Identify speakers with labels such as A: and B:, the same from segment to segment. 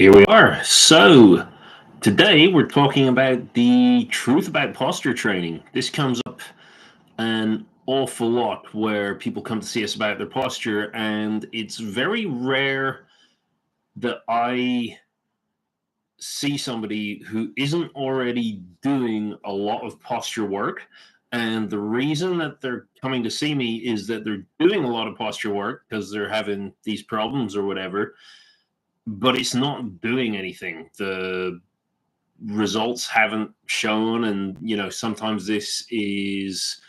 A: Here we are. So, today we're talking about the truth about posture training. This comes up an awful lot where people come to see us about their posture, and it's very rare that I see somebody who isn't already doing a lot of posture work. And the reason that they're coming to see me is that they're doing a lot of posture work because they're having these problems or whatever, but it's not doing anything. The results haven't shown, and sometimes this is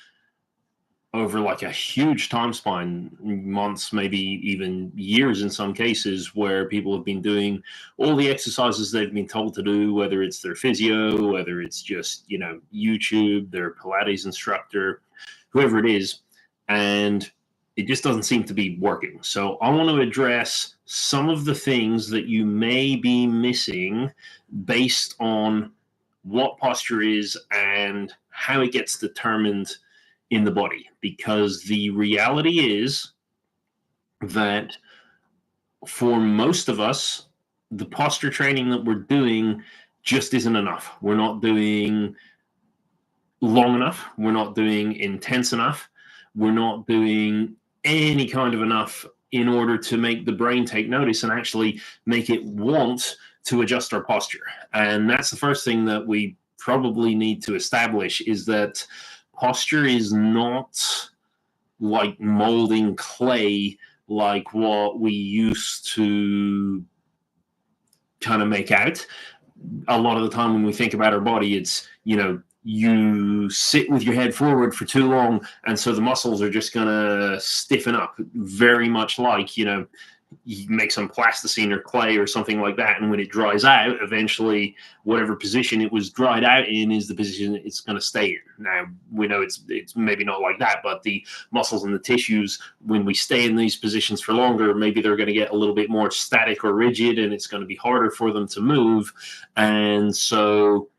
A: over like a huge time span, months, maybe even years in some cases, where people have been doing all the exercises they've been told to do, whether it's their physio, whether it's just YouTube, their Pilates instructor, whoever it is, and it just doesn't seem to be working. So I want to address some of the things that you may be missing based on what posture is and how it gets determined in the body. Because the reality is that for most of us, the posture training that we're doing just isn't enough. We're not doing long enough. We're not doing intense enough. We're not doing any kind of enough in order to make the brain take notice and actually make it want to adjust our posture. And that's the first thing that we probably need to establish, is that posture is not like molding clay, like what we used to kind of make out. A lot of the time when we think about our body, it's, you sit with your head forward for too long, and so the muscles are just going to stiffen up, very much like, you make some plasticine or clay or something like that, and when it dries out, eventually whatever position it was dried out in is the position it's going to stay in. Now, we know it's maybe not like that, but the muscles and the tissues, when we stay in these positions for longer, maybe they're going to get a little bit more static or rigid, and it's going to be harder for them to move. And so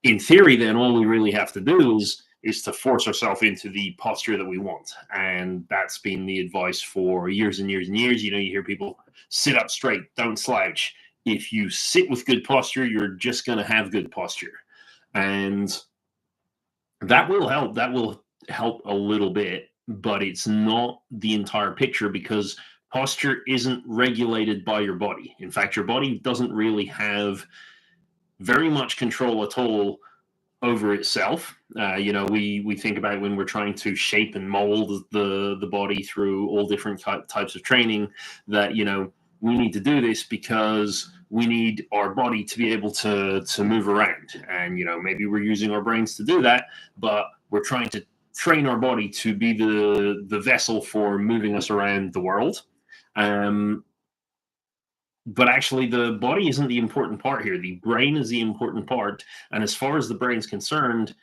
A: in theory, then all we really have to do is to force ourselves into the posture that we want. And that's been the advice for years and years and years. You hear people sit up straight, don't slouch. If you sit with good posture, you're just going to have good posture. And that will help. That will help a little bit, but it's not the entire picture, because posture isn't regulated by your body. In fact, your body doesn't really have very much control at all over itself. We think about when we're trying to shape and mold the body through all different types of training, that we need to do this because we need our body to be able to move around, and maybe we're using our brains to do that, but we're trying to train our body to be the vessel for moving us around the world. But actually, the body isn't the important part here. The brain is the important part. And as far as the brain's concerned,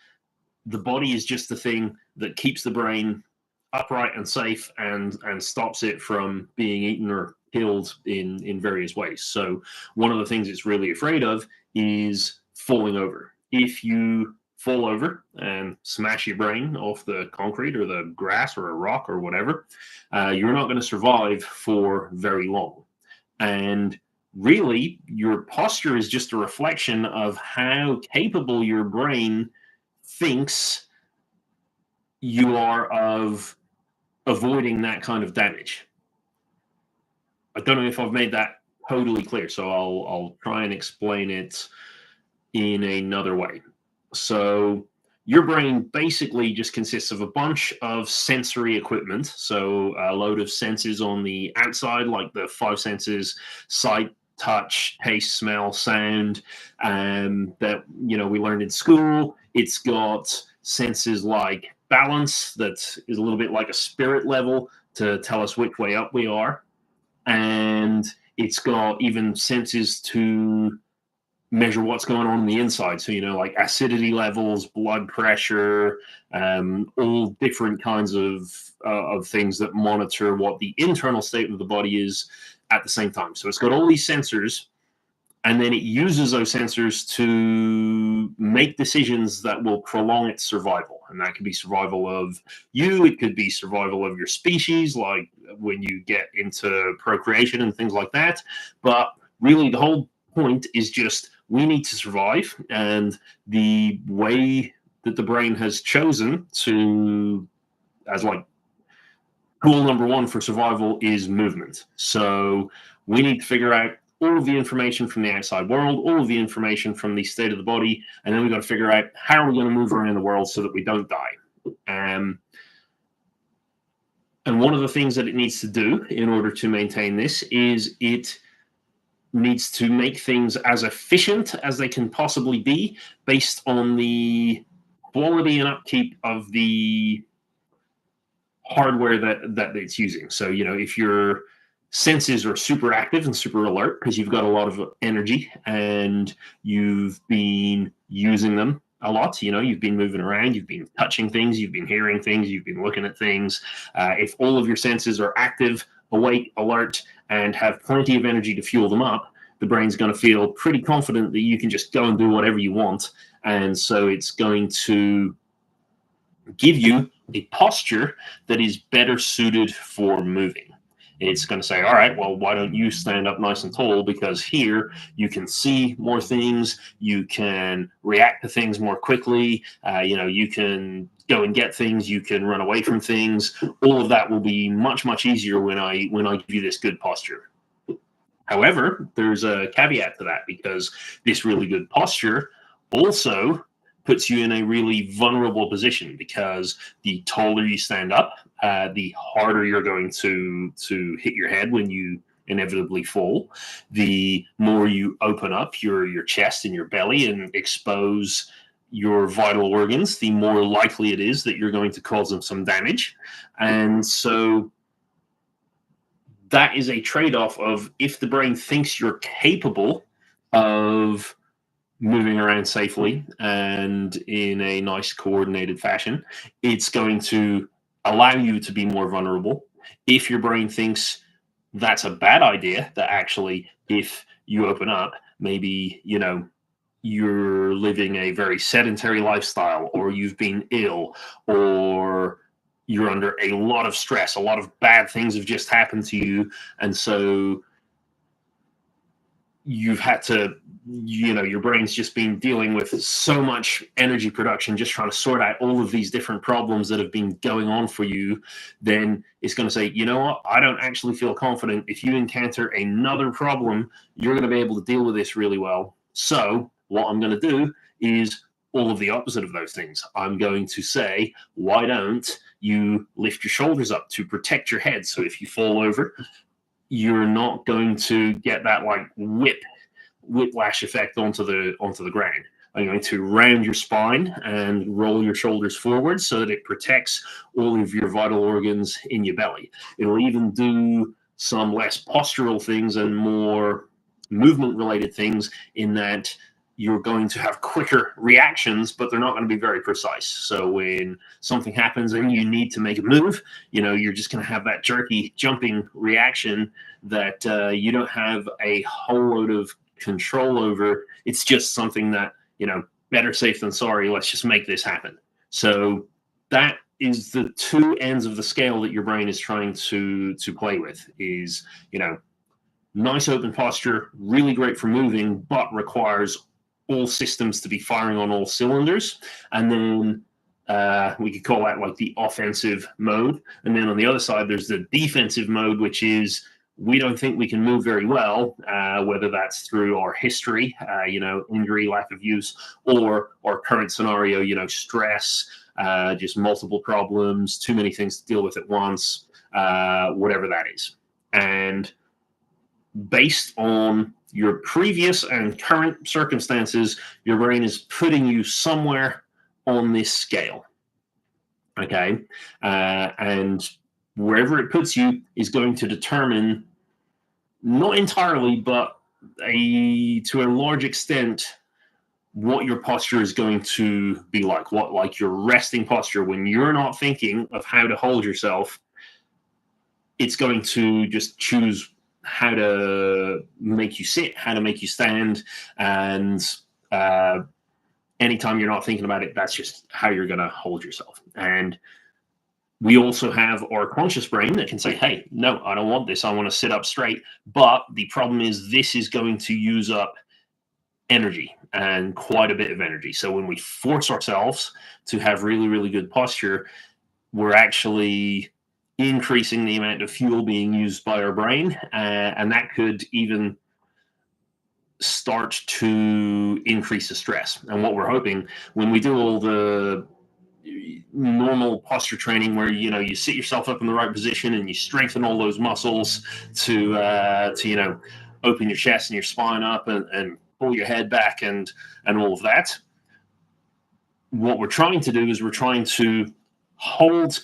A: the body is just the thing that keeps the brain upright and safe, and stops it from being eaten or killed in various ways. So one of the things it's really afraid of is falling over. If you fall over and smash your brain off the concrete or the grass or a rock or whatever, you're not going to survive for very long. And really, your posture is just a reflection of how capable your brain thinks you are of avoiding that kind of damage. I don't know if I've made that totally clear, so I'll try and explain it in another way. So your brain basically just consists of a bunch of sensory equipment. So a load of senses on the outside, like the five senses: sight, touch, taste, smell, sound, that we learned in school. It's got senses like balance, that is a little bit like a spirit level to tell us which way up we are. And it's got even senses to measure what's going on the inside. So, like acidity levels, blood pressure, all different kinds of things that monitor what the internal state of the body is at the same time. So it's got all these sensors, and then it uses those sensors to make decisions that will prolong its survival. And that could be survival of you. It could be survival of your species, like when you get into procreation and things like that. But really the whole point is just we need to survive, and the way that the brain has chosen to, as like goal number one for survival, is movement. So we need to figure out all of the information from the outside world, all of the information from the state of the body, and then we've got to figure out how are we going to move around the world so that we don't die. And one of the things that it needs to do in order to maintain this is it needs to make things as efficient as they can possibly be based on the quality and upkeep of the hardware that it's using. So, if your senses are super active and super alert because you've got a lot of energy and you've been using them a lot, you've been moving around, you've been touching things, you've been hearing things, you've been looking at things. If all of your senses are active, awake, alert, and have plenty of energy to fuel them up, the brain's going to feel pretty confident that you can just go and do whatever you want. And so it's going to give you a posture that is better suited for moving. It's going to say, all right, well, why don't you stand up nice and tall? Because here you can see more things, you can react to things more quickly, you can go and get things, you can run away from things. All of that will be much, much easier when I give you this good posture. However, there's a caveat to that, because this really good posture also puts you in a really vulnerable position, because the taller you stand up, the harder you're going to hit your head when you inevitably fall. The more you open up your chest and your belly and expose your vital organs, the more likely it is that you're going to cause them some damage. And so that is a trade-off of, if the brain thinks you're capable of moving around safely and in a nice coordinated fashion, it's going to allow you to be more vulnerable. If your brain thinks that's a bad idea, that actually if you open up, maybe, you're living a very sedentary lifestyle, or you've been ill, or you're under a lot of stress, a lot of bad things have just happened to you, and so you've had to, your brain's just been dealing with so much energy production, just trying to sort out all of these different problems that have been going on for you, then it's going to say, you know what, I don't actually feel confident. If you encounter another problem, you're going to be able to deal with this really well. So what I'm going to do is all of the opposite of those things. I'm going to say, why don't you lift your shoulders up to protect your head? So if you fall over, you're not going to get that like whiplash effect onto the ground. I'm going to round your spine and roll your shoulders forward so that it protects all of your vital organs in your belly. It'll even do some less postural things and more movement related things, in that you're going to have quicker reactions, but they're not going to be very precise. So when something happens and you need to make a move, you're just going to have that jerky jumping reaction that you don't have a whole load of control over. It's just something that, better safe than sorry. Let's just make this happen. So that is the two ends of the scale that your brain is trying to play with. Is, nice open posture, really great for moving, but requires all systems to be firing on all cylinders. And then we could call that like the offensive mode. And then on the other side, there's the defensive mode, which is, we don't think we can move very well, whether that's through our history, injury, lack of use, or our current scenario, stress, just multiple problems, too many things to deal with at once, whatever that is. And based on your previous and current circumstances, your brain is putting you somewhere on this scale. Okay. And wherever it puts you is going to determine, not entirely, but to a large extent, what your posture is going to be like. What, like your resting posture, when you're not thinking of how to hold yourself, it's going to just choose how to make you sit, how to make you stand, and anytime you're not thinking about it, that's just how you're going to hold yourself. And We also have our conscious brain that can say, hey, no, I don't want this. I want to sit up straight. But the problem is, this is going to use up energy, and quite a bit of energy. So when we force ourselves to have really, really good posture, we're actually increasing the amount of fuel being used by our brain. And that could even start to increase the stress. And what we're hoping, when we do all the normal posture training, where you sit yourself up in the right position and you strengthen all those muscles to open your chest and your spine up, and pull your head back, and all of that, what we're trying to do is we're trying to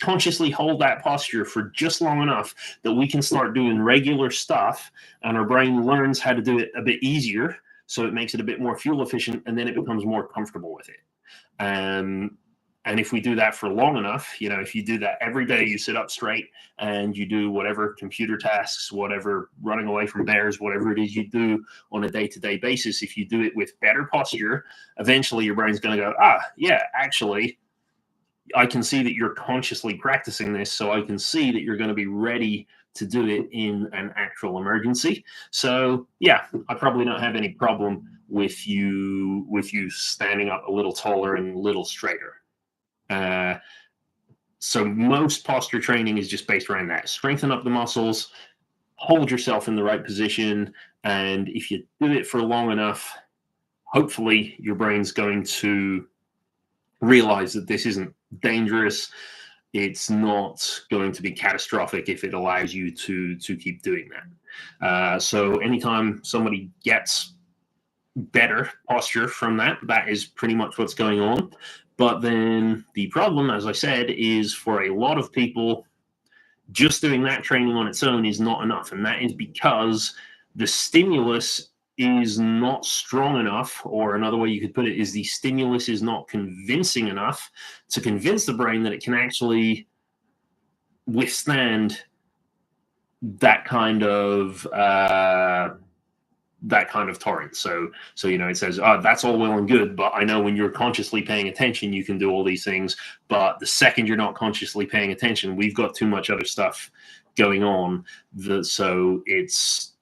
A: consciously hold that posture for just long enough that we can start doing regular stuff, and our brain learns how to do it a bit easier, so it makes it a bit more fuel efficient, and then it becomes more comfortable with it. And if we do that for long enough, if you do that every day, you sit up straight and you do whatever computer tasks, whatever running away from bears, whatever it is you do on a day-to-day basis, if you do it with better posture, eventually your brain's going to go, yeah, actually, I can see that you're consciously practicing this, so I can see that you're going to be ready to do it in an actual emergency. So yeah, I probably don't have any problem with you standing up a little taller and a little straighter. So most posture training is just based around that. Strengthen up the muscles, hold yourself in the right position, and if you do it for long enough, hopefully your brain's going to realize that this isn't dangerous. It's not going to be catastrophic if it allows you to keep doing that. So anytime somebody gets better posture from that, that is pretty much what's going on. But then the problem, as I said, is for a lot of people, just doing that training on its own is not enough. And that is because the stimulus is not strong enough, or another way you could put it is the stimulus is not convincing enough to convince the brain that it can actually withstand that kind of torrent. So it says, that's all well and good, but I know when you're consciously paying attention, you can do all these things. But the second you're not consciously paying attention, we've got too much other stuff going on. So it's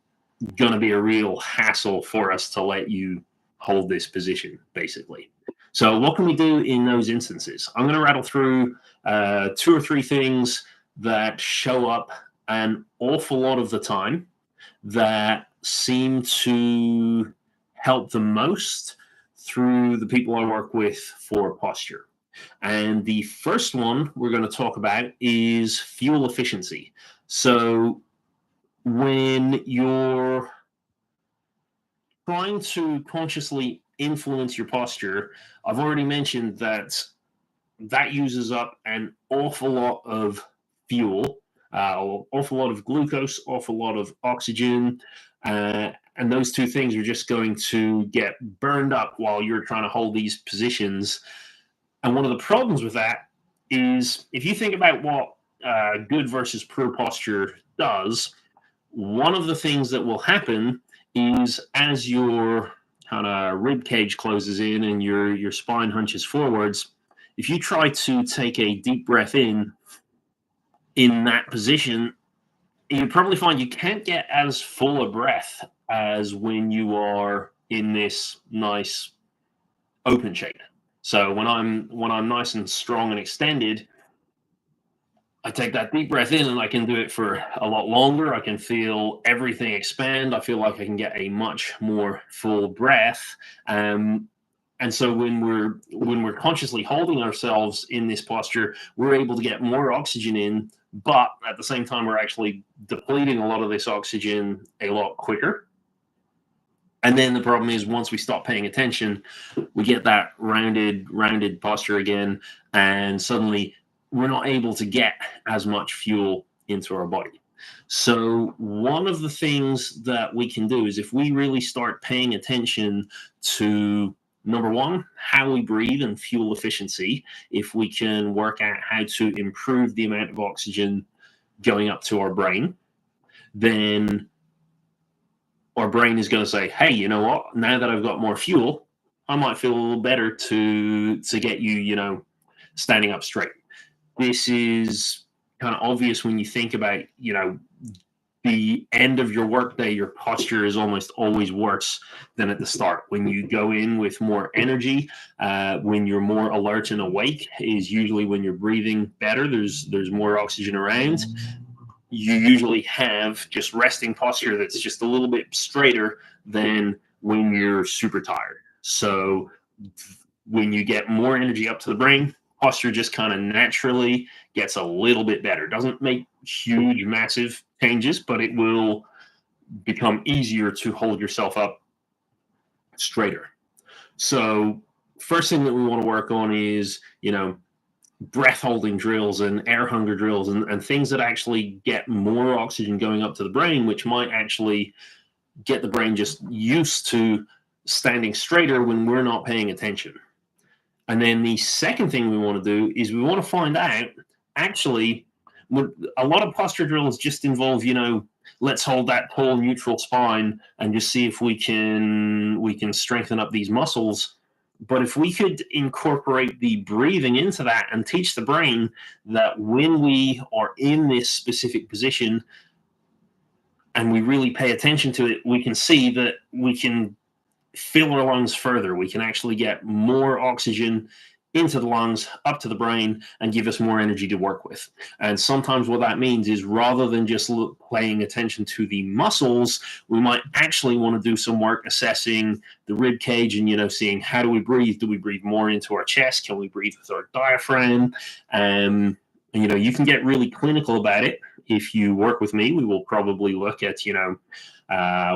A: going to be a real hassle for us to let you hold this position, basically. So what can we do in those instances? I'm going to rattle through 2 or 3 things that show up an awful lot of the time that seem to help the most through the people I work with for posture. And the first one we're going to talk about is fuel efficiency. So when you're trying to consciously influence your posture, I've already mentioned that uses up an awful lot of fuel, awful lot of glucose, awful lot of oxygen, and those 2 things are just going to get burned up while you're trying to hold these positions. And one of the problems with that is, if you think about what good versus poor posture does, one of the things that will happen is, as your kind of rib cage closes in and your spine hunches forwards, if you try to take a deep breath in that position, you probably find you can't get as full a breath as when you are in this nice open shape. So when I'm nice and strong and extended, I take that deep breath in and I can do it for a lot longer. I can feel everything expand. I feel like I can get a much more full breath. And so when we're consciously holding ourselves in this posture, we're able to get more oxygen in, but at the same time, we're actually depleting a lot of this oxygen a lot quicker. And then the problem is, once we stop paying attention, we get that rounded posture again, and suddenly we're not able to get as much fuel into our body. So one of the things that we can do is, if we really start paying attention to, number one, how we breathe and fuel efficiency, if we can work out how to improve the amount of oxygen going up to our brain, then our brain is going to say, hey, you know what? Now that I've got more fuel, I might feel a little better to get you, standing up straight. this is kind of obvious when you think about, the end of your workday. Your posture is almost always worse than at the start. When you go in with more energy, when you're more alert and awake, is usually when you're breathing better. There's more oxygen around. You usually have just resting posture that's just a little bit straighter than when you're super tired. So when you get more energy up to the brain, posture just kind of naturally gets a little bit better. Doesn't make huge, massive changes, but it will become easier to hold yourself up straighter. So first thing that we want to work on is, breath holding drills and air hunger drills, and things that actually get more oxygen going up to the brain, which might actually get the brain just used to standing straighter when we're not paying attention. And then the second thing we want to do is we want to find out, actually, a lot of posture drills just involve, let's hold that tall neutral spine and just see if we can strengthen up these muscles. But if we could incorporate the breathing into that and teach the brain that when we are in this specific position and we really pay attention to it, we can see that we can fill our lungs further. We can actually get more oxygen into the lungs, up to the brain, and give us more energy to work with. And sometimes what that means is, rather than just paying attention to the muscles, we might actually want to do some work assessing the rib cage and, seeing, how do we breathe? Do we breathe more into our chest? Can we breathe with our diaphragm? You can get really clinical about it. If you work with me, we will probably look at,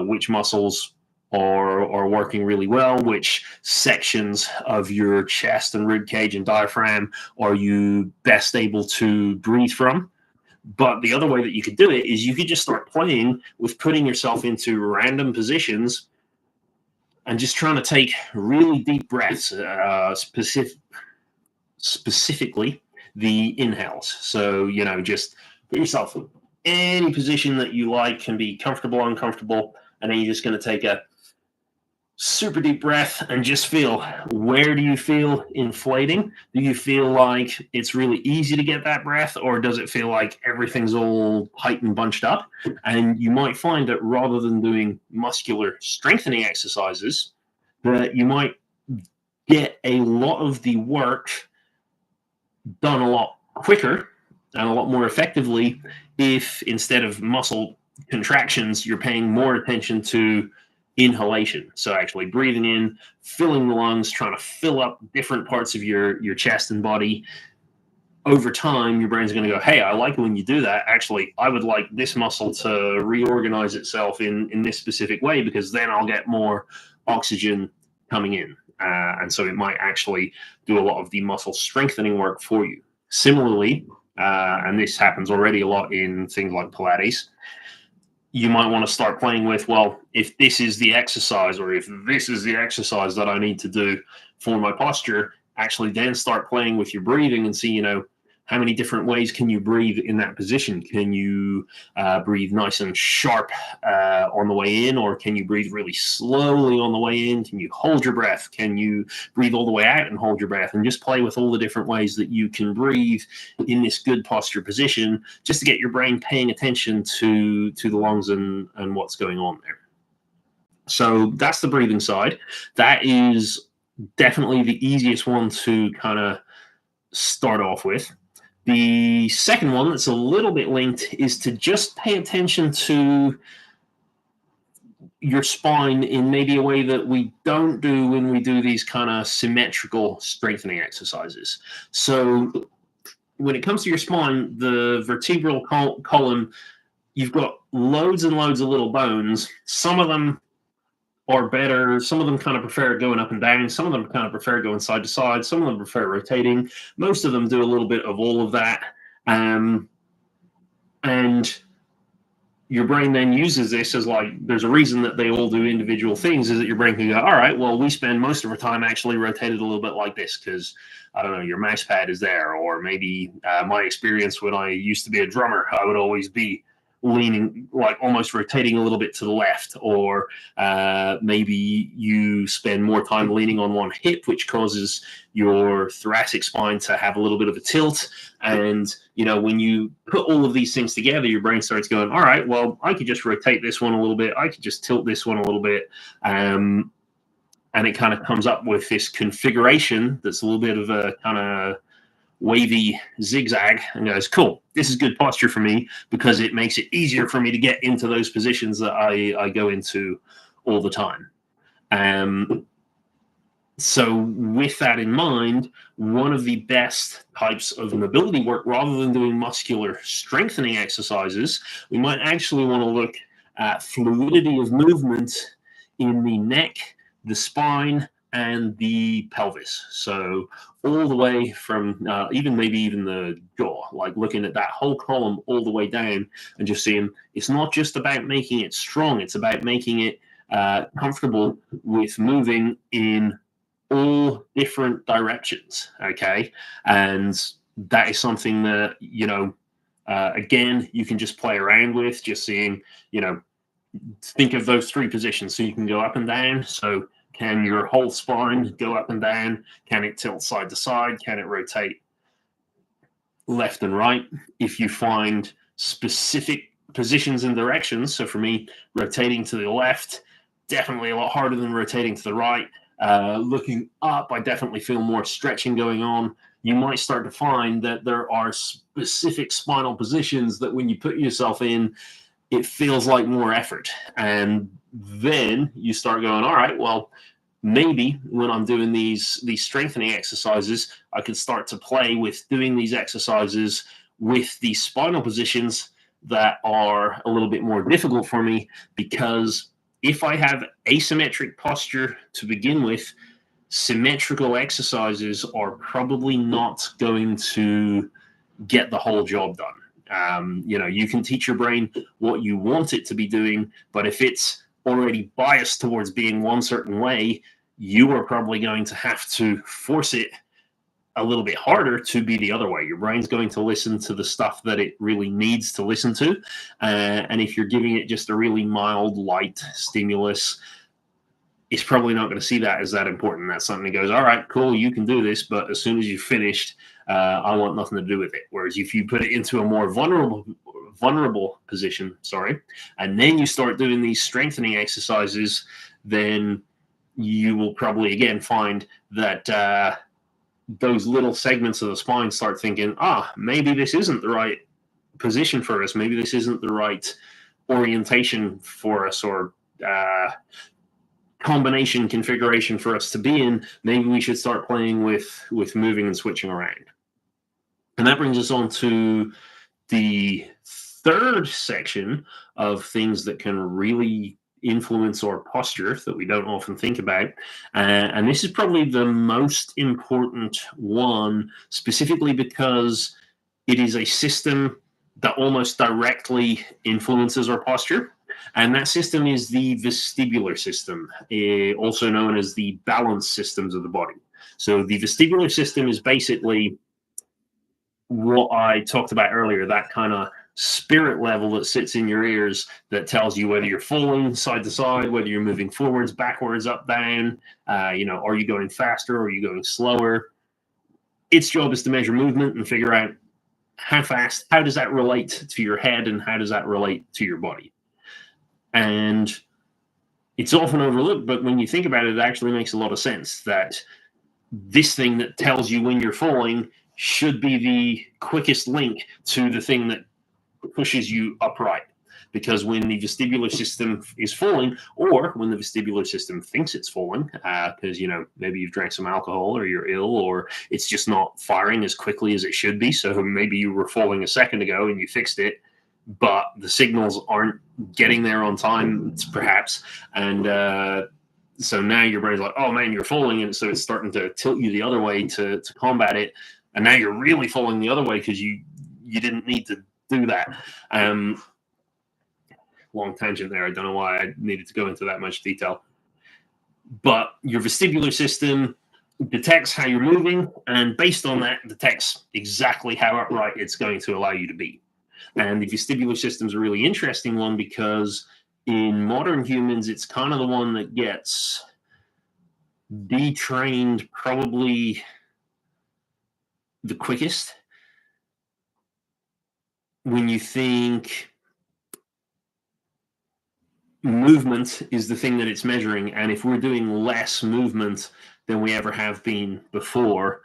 A: which muscles are working really well, which sections of your chest and rib cage and diaphragm are you best able to breathe from. But the other way that you could do it is you could just start playing with putting yourself into random positions and just trying to take really deep breaths, specifically the inhales. So, just put yourself in any position that you like, can be comfortable, uncomfortable, and then you're just going to take a super deep breath and just feel, where do you feel inflating? Do you feel like it's really easy to get that breath, or does it feel like everything's all tight and bunched up? And you might find that rather than doing muscular strengthening exercises, that you might get a lot of the work done a lot quicker and a lot more effectively if, instead of muscle contractions, you're paying more attention to inhalation. So actually breathing in, filling the lungs, trying to fill up different parts of your chest and body. Over time, your brain's going to go, hey, I like it when you do that. Actually, I would like this muscle to reorganize itself in this specific way, because then I'll get more oxygen coming in. And so it might actually do a lot of the muscle strengthening work for you. Similarly, and this happens already a lot in things like Pilates, you might want to start playing with, well, if this is the exercise, or if this is the exercise that I need to do for my posture, actually then start playing with your breathing and see, how many different ways can you breathe in that position? Can you breathe nice and sharp on the way in, or can you breathe really slowly on the way in? Can you hold your breath? Can you breathe all the way out and hold your breath? And just play with all the different ways that you can breathe in this good posture position, just to get your brain paying attention to the lungs and what's going on there. So that's the breathing side. That is definitely the easiest one to kind of start off with. The second one that's a little bit linked is to just pay attention to your spine in maybe a way that we don't do when we do these kind of symmetrical strengthening exercises. So when it comes to your spine, the vertebral column, you've got loads and loads of little bones. Some of them are better. Some of them kind of prefer going up and down. Some of them kind of prefer going side to side. Some of them prefer rotating. Most of them do a little bit of all of that. And your brain then uses this as, like, there's a reason that they all do individual things, is that your brain can go, all right, well, we spend most of our time actually rotated a little bit like this because, I don't know, your mouse pad is there. Or maybe my experience when I used to be a drummer, I would always be leaning, like almost rotating a little bit to the left, or maybe you spend more time leaning on one hip, which causes your thoracic spine to have a little bit of a tilt. And, when you put all of these things together, your brain starts going, all right, well, I could just rotate this one a little bit. I could just tilt this one a little bit. And it kind of comes up with this configuration that's a little bit of a kind of wavy zigzag, and goes, cool, this is good posture for me because it makes it easier for me to get into those positions that I go into all the time. So with that in mind, one of the best types of mobility work, rather than doing muscular strengthening exercises, we might actually want to look at fluidity of movement in the neck, the spine, and the pelvis. So all the way from even the jaw, like looking at that whole column all the way down and just seeing it's not just about making it strong, it's about making it comfortable with moving in all different directions. Okay. And that is something that, again, you can just play around with, just seeing, think of those three positions. So you can go up and down. So can your whole spine go up and down? Can it tilt side to side? Can it rotate left and right? If you find specific positions and directions, so for me, rotating to the left, definitely a lot harder than rotating to the right. Looking up, I definitely feel more stretching going on. You might start to find that there are specific spinal positions that when you put yourself in, it feels like more effort. And then you start going, all right, well, maybe when I'm doing these strengthening exercises, I could start to play with doing these exercises with these spinal positions that are a little bit more difficult for me, because if I have asymmetric posture to begin with, symmetrical exercises are probably not going to get the whole job done. You can teach your brain what you want it to be doing, but if it's already biased towards being one certain way, you are probably going to have to force it a little bit harder to be the other way. Your brain's going to listen to the stuff that it really needs to listen to. And if you're giving it just a really mild, light stimulus, it's probably not going to see that as that important. That's something that goes, all right, cool, you can do this, but as soon as you've finished, I want nothing to do with it. Whereas if you put it into a more vulnerable position, and then you start doing these strengthening exercises, then you will probably again find that those little segments of the spine start thinking, maybe this isn't the right position for us. Maybe this isn't the right orientation for us, or combination configuration for us to be in. Maybe we should start playing with moving and switching around. And that brings us on to the third section of things that can really influence our posture that we don't often think about. And this is probably the most important one, specifically because it is a system that almost directly influences our posture. And that system is the vestibular system, also known as the balance systems of the body. So the vestibular system is basically what I talked about earlier, that kind of spirit level that sits in your ears that tells you whether you're falling side to side, whether you're moving forwards, backwards, up, down, are you going faster, or are you going slower? Its job is to measure movement and figure out how fast, how does that relate to your head, and how does that relate to your body? And it's often overlooked, but when you think about it, it actually makes a lot of sense that this thing that tells you when you're falling should be the quickest link to the thing that pushes you upright. Because when the vestibular system is falling, or when the vestibular system thinks it's falling, because maybe you've drank some alcohol, or you're ill, or it's just not firing as quickly as it should be. So maybe you were falling a second ago and you fixed it, but the signals aren't getting there on time, perhaps. And so now your brain's like, oh man, you're falling. And so it's starting to tilt you the other way to combat it. And now you're really falling the other way because you didn't need to do that. Long tangent there. I don't know why I needed to go into that much detail. But your vestibular system detects how you're moving, and based on that, detects exactly how upright it's going to allow you to be. And the vestibular system is a really interesting one because in modern humans, it's kind of the one that gets detrained probably the quickest. When you think movement is the thing that it's measuring, and if we're doing less movement than we ever have been before,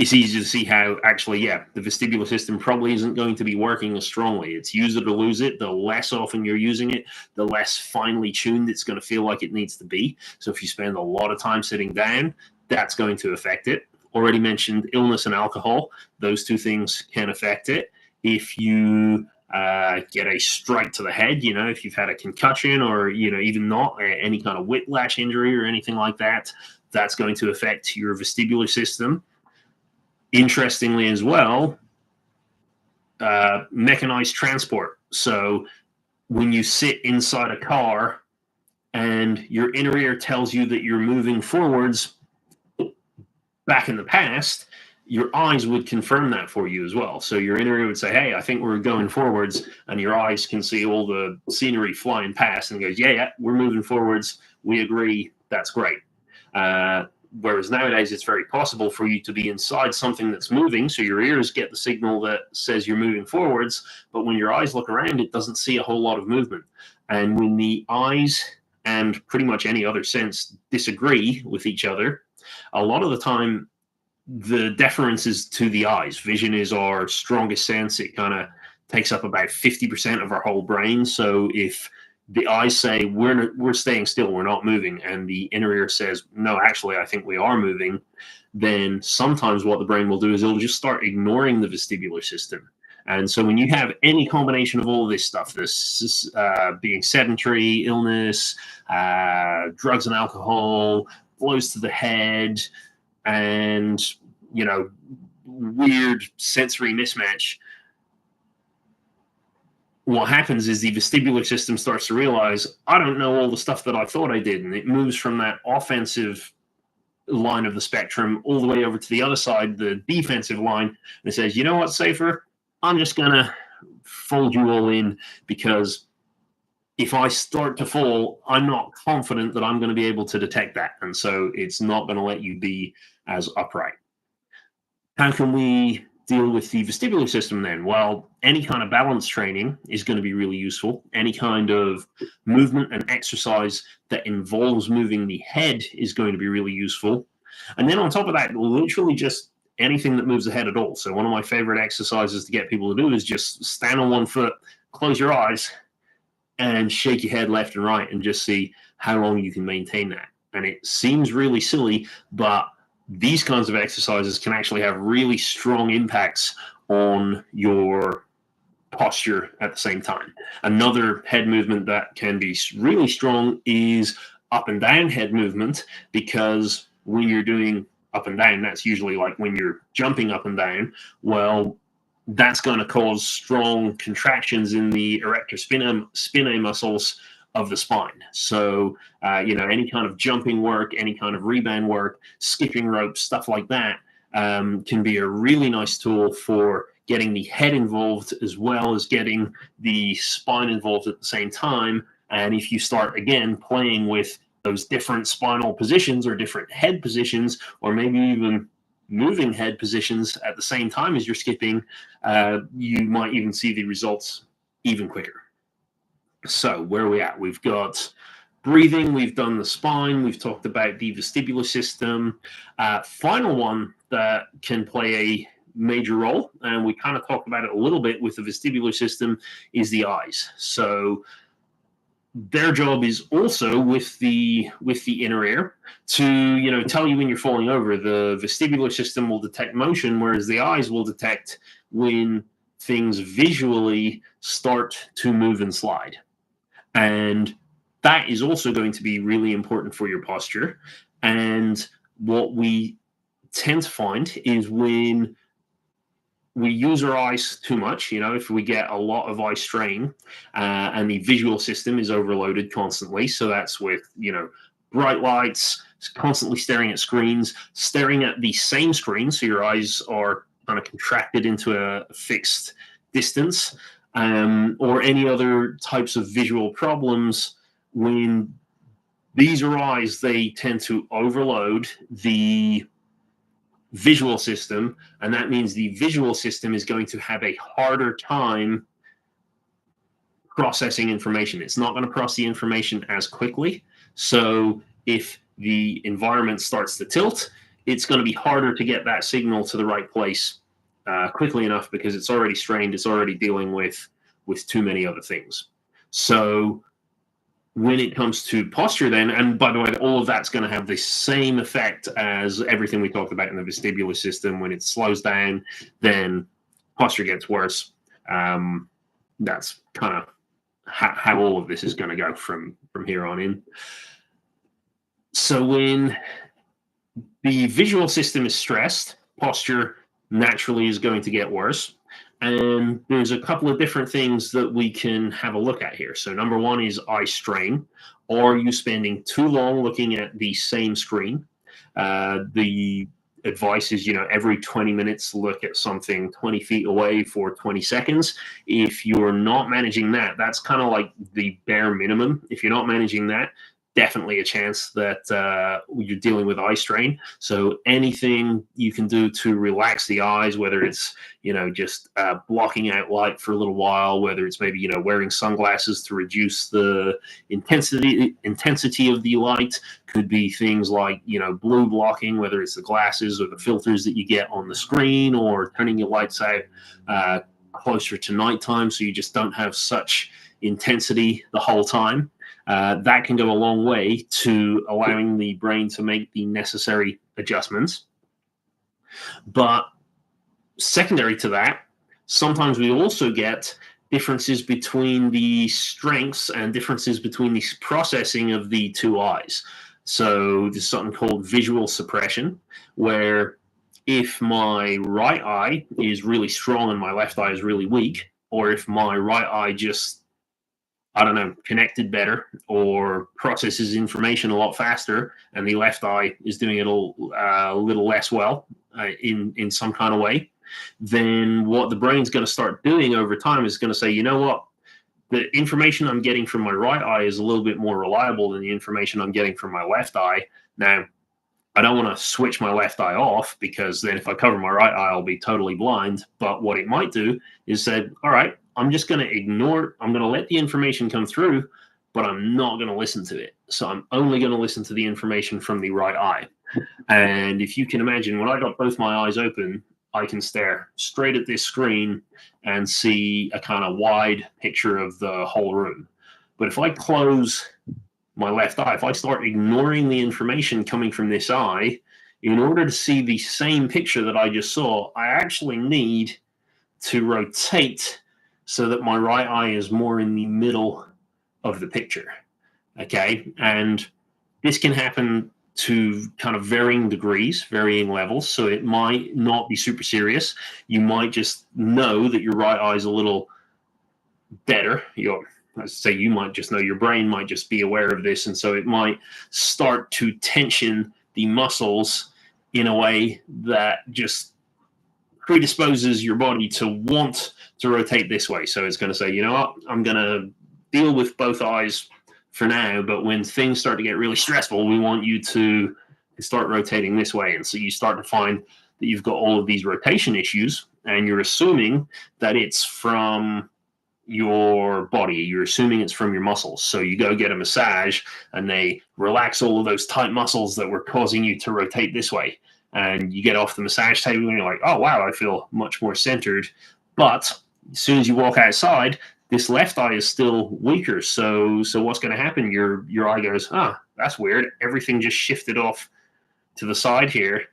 A: it's easy to see how actually, yeah, the vestibular system probably isn't going to be working as strongly. It's use it or lose it. The less often you're using it, the less finely tuned it's going to feel like it needs to be. So if you spend a lot of time sitting down, that's going to affect it. Already mentioned illness and alcohol. Those two things can affect it. If you get a strike to the head, if you've had a concussion or, even not any kind of whiplash injury or anything like that, that's going to affect your vestibular system. Interestingly as well, mechanized transport. So when you sit inside a car and your inner ear tells you that you're moving forwards, back in the past, your eyes would confirm that for you as well. So your inner ear would say, hey, I think we're going forwards, and your eyes can see all the scenery flying past and goes, yeah, we're moving forwards. We agree. That's great. Whereas nowadays, it's very possible for you to be inside something that's moving. So your ears get the signal that says you're moving forwards. But when your eyes look around, it doesn't see a whole lot of movement. And when the eyes and pretty much any other sense disagree with each other, a lot of the time, the deference is to the eyes. Vision is our strongest sense. It kind of takes up about 50% of our whole brain. So if the eyes say we're staying still, we're not moving, and the inner ear says no, actually I think we are moving, then sometimes what the brain will do is it'll just start ignoring the vestibular system. And so when you have any combination of all of this stuff, this being sedentary, illness, drugs and alcohol, blows to the head, and weird sensory mismatch, what happens is the vestibular system starts to realize, I don't know all the stuff that I thought I did. And it moves from that offensive line of the spectrum all the way over to the other side, the defensive line. And it says, you know what, Safer? I'm just going to fold you all in, because if I start to fall, I'm not confident that I'm going to be able to detect that. And so it's not going to let you be as upright. How can we deal with the vestibular system then? Well, any kind of balance training is going to be really useful. Any kind of movement and exercise that involves moving the head is going to be really useful. And then on top of that, literally just anything that moves the head at all. So one of my favorite exercises to get people to do is just stand on one foot, close your eyes, and shake your head left and right, and just see how long you can maintain that. And it seems really silly, but these kinds of exercises can actually have really strong impacts on your posture at the same time. Another head movement that can be really strong is up and down head movement, because when you're doing up and down, that's usually like when you're jumping up and down. Well, that's going to cause strong contractions in the erector spinae muscles of the spine. So, any kind of jumping work, any kind of rebound work, skipping ropes, stuff like that can be a really nice tool for getting the head involved as well as getting the spine involved at the same time. And if you start, again, playing with those different spinal positions or different head positions, or maybe even moving head positions at the same time as you're skipping, you might even see the results even quicker. So where are we at? We've got breathing, we've done the spine, we've talked about the vestibular system. Final one that can play a major role, and we kind of talked about it a little bit with the vestibular system, is the eyes. So their job is also with the inner ear to tell you when you're falling over. The vestibular system will detect motion, whereas the eyes will detect when things visually start to move and slide. And that is also going to be really important for your posture. And what we tend to find is when we use our eyes too much, if we get a lot of eye strain and the visual system is overloaded constantly. So that's with, bright lights, constantly staring at screens, staring at the same screen. So your eyes are kind of contracted into a fixed distance, or any other types of visual problems. When these arise, they tend to overload the visual system, and that means the visual system is going to have a harder time processing information. It's not going to process the information as quickly. So if the environment starts to tilt, it's going to be harder to get that signal to the right place quickly enough, because it's already strained. It's already dealing with too many other things. So when it comes to posture then, and by the way, all of that's going to have the same effect as everything we talked about in the vestibular system. When it slows down, then posture gets worse. That's kind of how all of this is going to go from here on in. So when the visual system is stressed, posture naturally is going to get worse. And there's a couple of different things that we can have a look at here. So number one is eye strain. Are you spending too long looking at the same screen? The advice is, every 20 minutes, look at something 20 feet away for 20 seconds. If you're not managing that, that's kind of like the bare minimum. If you're not managing that, definitely a chance that you're dealing with eye strain. So anything you can do to relax the eyes, whether it's just blocking out light for a little while, whether it's maybe wearing sunglasses to reduce the intensity of the light, could be things like blue blocking, whether it's the glasses or the filters that you get on the screen, or turning your lights out closer to nighttime so you just don't have such intensity the whole time. That can go a long way to allowing the brain to make the necessary adjustments. But secondary to that, sometimes we also get differences between the strengths and differences between the processing of the two eyes. So there's something called visual suppression, where if my right eye is really strong and my left eye is really weak, or if my right eye just connected better or processes information a lot faster, and the left eye is doing it a little less well in some kind of way, then what the brain's going to start doing over time is going to say, what? The information I'm getting from my right eye is a little bit more reliable than the information I'm getting from my left eye. Now, I don't want to switch my left eye off, because then if I cover my right eye, I'll be totally blind. But what it might do is say, all right, I'm just going to ignore, I'm going to let the information come through, but I'm not going to listen to it. So I'm only going to listen to the information from the right eye. And if you can imagine, when I got both my eyes open, I can stare straight at this screen and see a kind of wide picture of the whole room. But if I close my left eye, if I start ignoring the information coming from this eye, in order to see the same picture that I just saw, I actually need to rotate so that my right eye is more in the middle of the picture. Okay. And this can happen to kind of varying degrees, varying levels. So it might not be super serious. You might just know that your right eye is a little better. You might just know, your brain might just be aware of this. And so it might start to tension the muscles in a way that just predisposes your body to want to rotate this way. So it's going to say, what, I'm going to deal with both eyes for now, but when things start to get really stressful, we want you to start rotating this way. And so you start to find that you've got all of these rotation issues, and you're assuming that it's from your body. You're assuming it's from your muscles. So you go get a massage and they relax all of those tight muscles that were causing you to rotate this way. And you get off the massage table and you're like, oh, wow, I feel much more centered. But as soon as you walk outside, this left eye is still weaker. So what's going to happen? Your eye goes, that's weird. Everything just shifted off to the side here.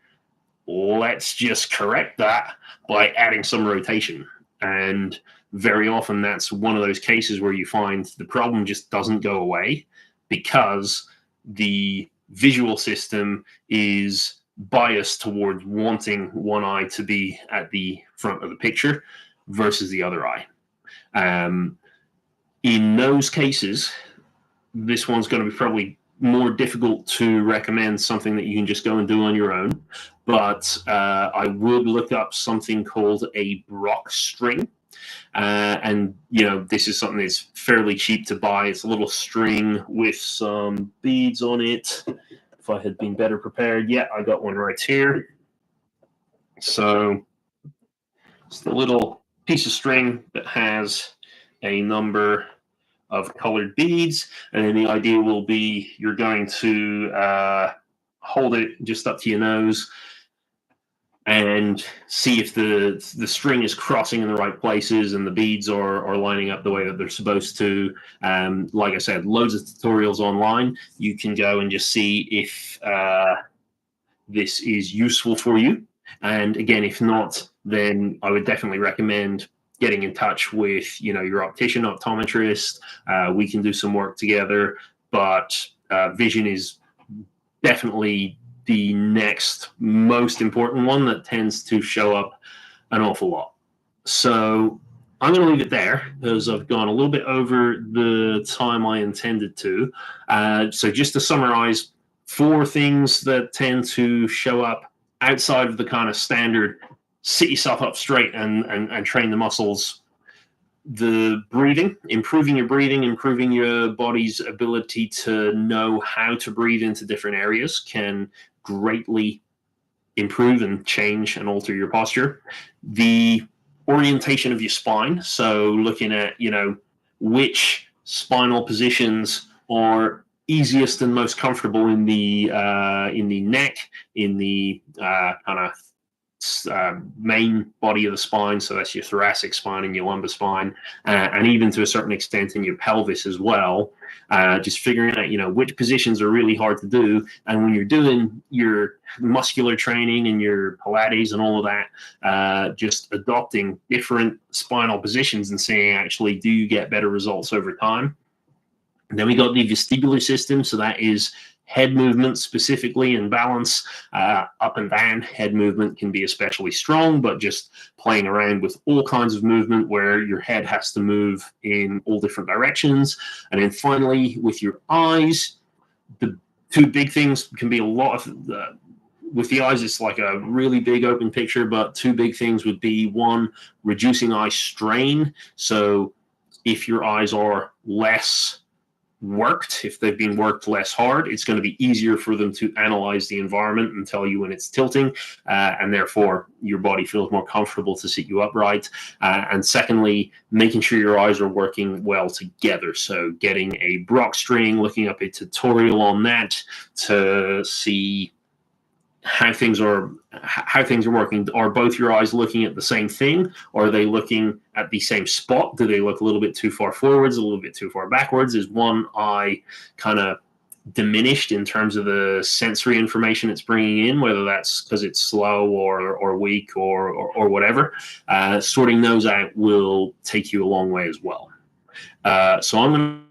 A: Let's just correct that by adding some rotation. And very often that's one of those cases where you find the problem just doesn't go away, because the visual system is biased towards wanting one eye to be at the front of the picture versus the other eye. In those cases, this one's going to be probably more difficult to recommend something that you can just go and do on your own. But I would look up something called a Brock string. And, this is something that's fairly cheap to buy. It's a little string with some beads on it. If I had been better prepared, yeah, I got one right here. So it's the little piece of string that has a number of colored beads, and then the idea will be you're going to hold it just up to your nose and see if the string is crossing in the right places and the beads are lining up the way that they're supposed to. Like I said, loads of tutorials online. You can go and just see if this is useful for you. And again, if not, then I would definitely recommend getting in touch with your optician, optometrist. We can do some work together, but vision is definitely the next most important one that tends to show up an awful lot. So I'm going to leave it there because I've gone a little bit over the time I intended to. So just to summarize, 4 things that tend to show up outside of the kind of standard sit yourself up straight and train the muscles. The breathing, improving your breathing, improving your body's ability to know how to breathe into different areas can greatly improve and change and alter your posture. The orientation of your spine, so looking at which spinal positions are easiest and most comfortable in the neck, in the kind of main body of the spine, so that's your thoracic spine and your lumbar spine, and even to a certain extent in your pelvis as well. Just figuring out which positions are really hard to do, and when you're doing your muscular training and your Pilates and all of that, just adopting different spinal positions and seeing actually do you get better results over time. And then we got the vestibular system, so that is head movement specifically and balance. Up and down head movement can be especially strong, but just playing around with all kinds of movement where your head has to move in all different directions. And then finally, with your eyes, the 2 big things can be a lot of with the eyes, it's like a really big open picture, but 2 big things would be, 1, reducing eye strain. So if your eyes are less worked, if they've been worked less hard, it's going to be easier for them to analyze the environment and tell you when it's tilting, and therefore your body feels more comfortable to sit you upright. And secondly, making sure your eyes are working well together. So getting a Brock string, looking up a tutorial on that to see how things are working. Are both your eyes looking at the same thing, or are they looking at the same spot? Do they look a little bit too far forwards, a little bit too far backwards? Is one eye kind of diminished in terms of the sensory information it's bringing in, whether that's because it's slow or weak or whatever? Sorting those out will take you a long way as well. So I'm going to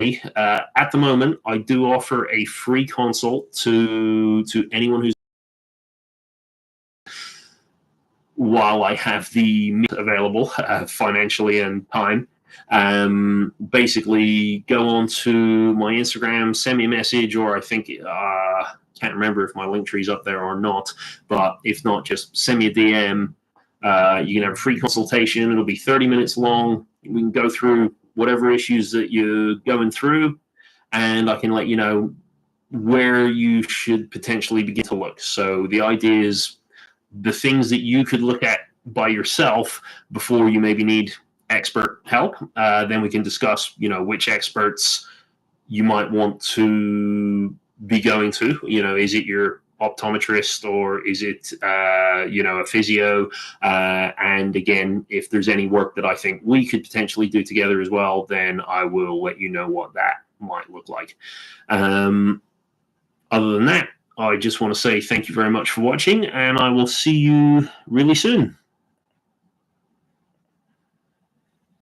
A: at the moment, I do offer a free consult to anyone who's, while I have the means available financially and time. Basically, go on to my Instagram, send me a message, or I think can't remember if my link tree's up there or not. But if not, just send me a DM. You can have a free consultation. It'll be 30 minutes long. We can go through whatever issues that you're going through, and I can let you know where you should potentially begin to look. So the idea is the things that you could look at by yourself before you maybe need expert help. Then we can discuss, which experts you might want to be going to. Is it your optometrist, or is it a physio? And again, if there's any work that I think we could potentially do together as well, then I will let you know what that might look like. Other than that, I just want to say thank you very much for watching, and I will see you really soon.